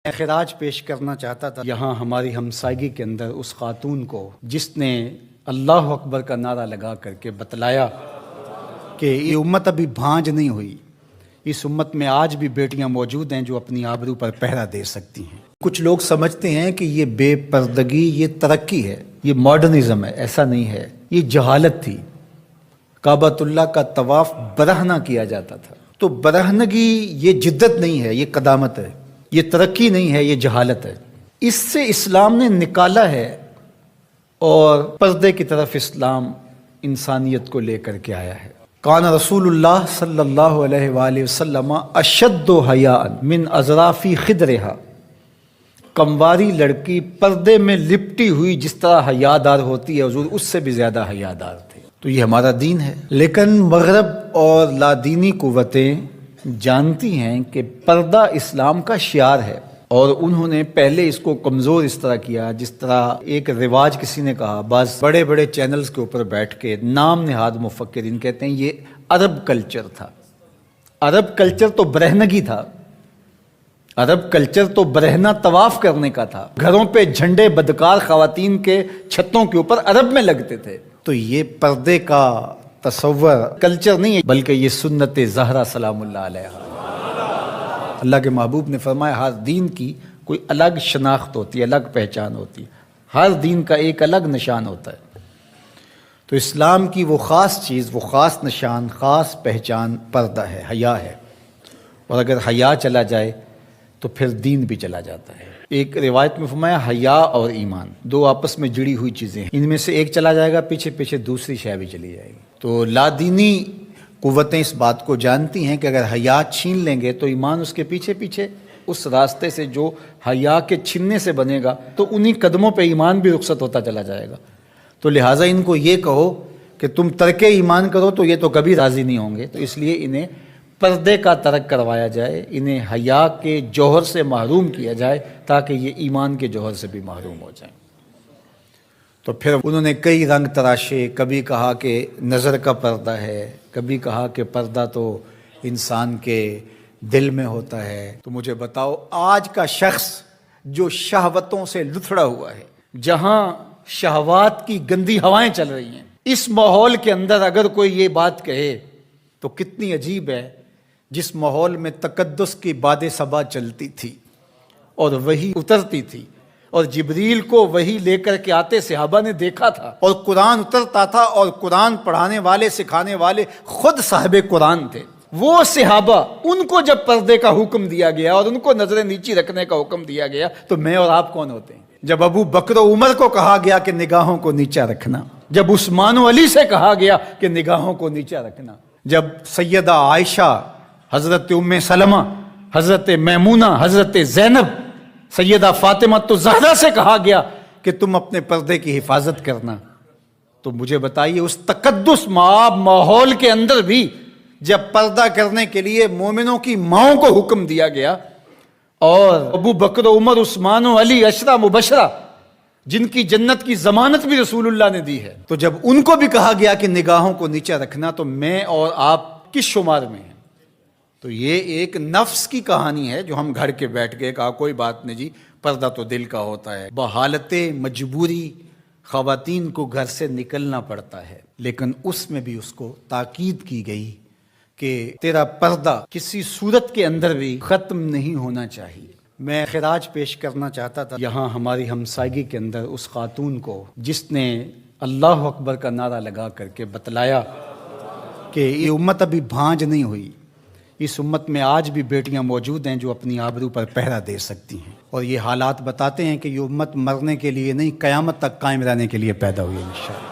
میں خراج پیش کرنا چاہتا تھا یہاں ہماری ہمسائیگی کے اندر اس خاتون کو جس نے اللہ اکبر کا نعرہ لگا کر کے بتلایا کہ یہ امت ابھی بھانج نہیں ہوئی، اس امت میں آج بھی بیٹیاں موجود ہیں جو اپنی آبرو پر پہرا دے سکتی ہیں۔ کچھ لوگ سمجھتے ہیں کہ یہ بے پردگی یہ ترقی ہے، یہ ماڈرنزم ہے، ایسا نہیں ہے، یہ جہالت تھی۔ کعبۃ اللہ کا طواف برہنہ کیا جاتا تھا، تو برہنگی یہ جدت نہیں ہے، یہ قدامت ہے، یہ ترقی نہیں ہے، یہ جہالت ہے۔ اس سے اسلام نے نکالا ہے اور پردے کی طرف اسلام انسانیت کو لے کر کے آیا ہے۔ کان رسول اللہ صلی اللہ علیہ وآلہ وسلم اشد حیاء من اظراف خدرہا، کمواری لڑکی پردے میں لپٹی ہوئی جس طرح حیادار ہوتی ہے، حضور اس سے بھی زیادہ حیادار تھے۔ تو یہ ہمارا دین ہے، لیکن مغرب اور لادینی قوتیں جانتی ہیں کہ پردہ اسلام کا شعار ہے، اور انہوں نے پہلے اس کو کمزور اس طرح کیا جس طرح ایک رواج کسی نے کہا، بعض بڑے بڑے چینلز کے اوپر بیٹھ کے نام نہاد مفکرین کہتے ہیں یہ عرب کلچر تھا۔ عرب کلچر تو برہنگی تھا، عرب کلچر تو برہنہ طواف کرنے کا تھا، گھروں پہ جھنڈے بدکار خواتین کے چھتوں کے اوپر عرب میں لگتے تھے۔ تو یہ پردے کا تصور کلچر نہیں ہے، بلکہ یہ سنت زہرا سلام اللہ علیہا۔ اللہ کے محبوب نے فرمایا ہر دین کی کوئی الگ شناخت ہوتی ہے، الگ پہچان ہوتی ہے، ہر دین کا ایک الگ نشان ہوتا ہے۔ تو اسلام کی وہ خاص چیز، وہ خاص نشان، خاص پہچان پردہ ہے، حیا ہے، اور اگر حیا چلا جائے تو پھر دین بھی چلا جاتا ہے۔ ایک روایت میں فرمایا حیا اور ایمان دو آپس میں جڑی ہوئی چیزیں ہیں، ان میں سے ایک چلا جائے گا پیچھے پیچھے دوسری شے بھی چلی جائے گی۔ تو لادینی قوتیں اس بات کو جانتی ہیں کہ اگر حیا چھین لیں گے تو ایمان اس کے پیچھے پیچھے اس راستے سے جو حیا کے چھننے سے بنے گا تو انہی قدموں پہ ایمان بھی رخصت ہوتا چلا جائے گا۔ تو لہٰذا ان کو یہ کہو کہ تم ترک ایمان کرو تو یہ تو کبھی راضی نہیں ہوں گے، تو اس لیے انہیں پردے کا ترک کروایا جائے، انہیں حیا کے جوہر سے محروم کیا جائے تاکہ یہ ایمان کے جوہر سے بھی محروم ہو جائیں۔ تو پھر انہوں نے کئی رنگ تراشے، کبھی کہا کہ نظر کا پردہ ہے، کبھی کہا کہ پردہ تو انسان کے دل میں ہوتا ہے۔ تو مجھے بتاؤ آج کا شخص جو شہوتوں سے لتھڑا ہوا ہے، جہاں شہوات کی گندی ہوائیں چل رہی ہیں، اس ماحول کے اندر اگر کوئی یہ بات کہے تو کتنی عجیب ہے، جس ماحول میں تقدس کی باد صبا چلتی تھی اور وہی اترتی تھی اور جبریل کو وہی لے کر کے آتے صحابہ نے دیکھا تھا، اور قرآن اترتا تھا اور قرآن پڑھانے والے سکھانے والے خود صاحب قرآن تھے، وہ صحابہ ان کو جب پردے کا حکم دیا گیا اور ان کو نظریں نیچی رکھنے کا حکم دیا گیا تو میں اور آپ کون ہوتے ہیں؟ جب ابو بکر و عمر کو کہا گیا کہ نگاہوں کو نیچا رکھنا، جب عثمان و علی سے کہا گیا کہ نگاہوں کو نیچا رکھنا، جب سیدہ عائشہ، حضرت ام سلمہ، حضرت میمونہ، حضرت زینب، سیدہ فاطمہ تو زہرا سے کہا گیا کہ تم اپنے پردے کی حفاظت کرنا، تو مجھے بتائیے اس تقدس مآب ماحول کے اندر بھی جب پردہ کرنے کے لیے مومنوں کی ماؤں کو حکم دیا گیا، اور ابو بکر و عمر، عثمان و علی عشرہ مبشرہ جن کی جنت کی ضمانت بھی رسول اللہ نے دی ہے، تو جب ان کو بھی کہا گیا کہ نگاہوں کو نیچا رکھنا تو میں اور آپ کس شمار میں ہیں؟ تو یہ ایک نفس کی کہانی ہے جو ہم گھر کے بیٹھ کے کہا کوئی بات نہیں جی، پردہ تو دل کا ہوتا ہے۔ بحالت مجبوری خواتین کو گھر سے نکلنا پڑتا ہے، لیکن اس میں بھی اس کو تاکید کی گئی کہ تیرا پردہ کسی صورت کے اندر بھی ختم نہیں ہونا چاہیے۔ میں خراج پیش کرنا چاہتا تھا یہاں ہماری ہمسائیگی کے اندر اس خاتون کو جس نے اللہ اکبر کا نعرہ لگا کر کے بتلایا کہ یہ امت ابھی بھانج نہیں ہوئی، اس امت میں آج بھی بیٹیاں موجود ہیں جو اپنی آبرو پر پہرا دے سکتی ہیں، اور یہ حالات بتاتے ہیں کہ یہ امت مرنے کے لیے نہیں، قیامت تک قائم رہنے کے لیے پیدا ہوئی ہے انشاءاللہ۔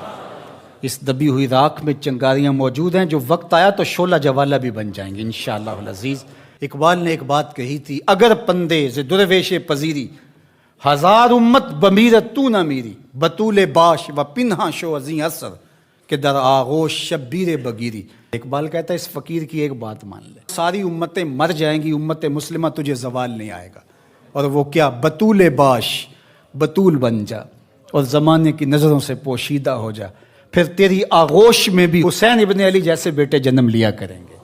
اس دبی ہوئی راکھ میں چنگاریاں موجود ہیں، جو وقت آیا تو شعلہ جوالہ بھی بن جائیں گے انشاءاللہ العزیز۔ اقبال نے ایک بات کہی تھی، اگر پندے ز درویش پذیری، ہزار امت بمیرت تو نہ میری، بطول باش و پنہا شو ازیں اثر کہ در آغوش شبیر بگیری۔ اقبال کہتا ہے اس فقیر کی ایک بات مان لے، ساری امتیں مر جائیں گی، امت مسلمہ تجھے زوال نہیں آئے گا، اور وہ کیا؟ بطول باش، بطول بن جا اور زمانے کی نظروں سے پوشیدہ ہو جا، پھر تیری آغوش میں بھی حسین ابن علی جیسے بیٹے جنم لیا کریں گے۔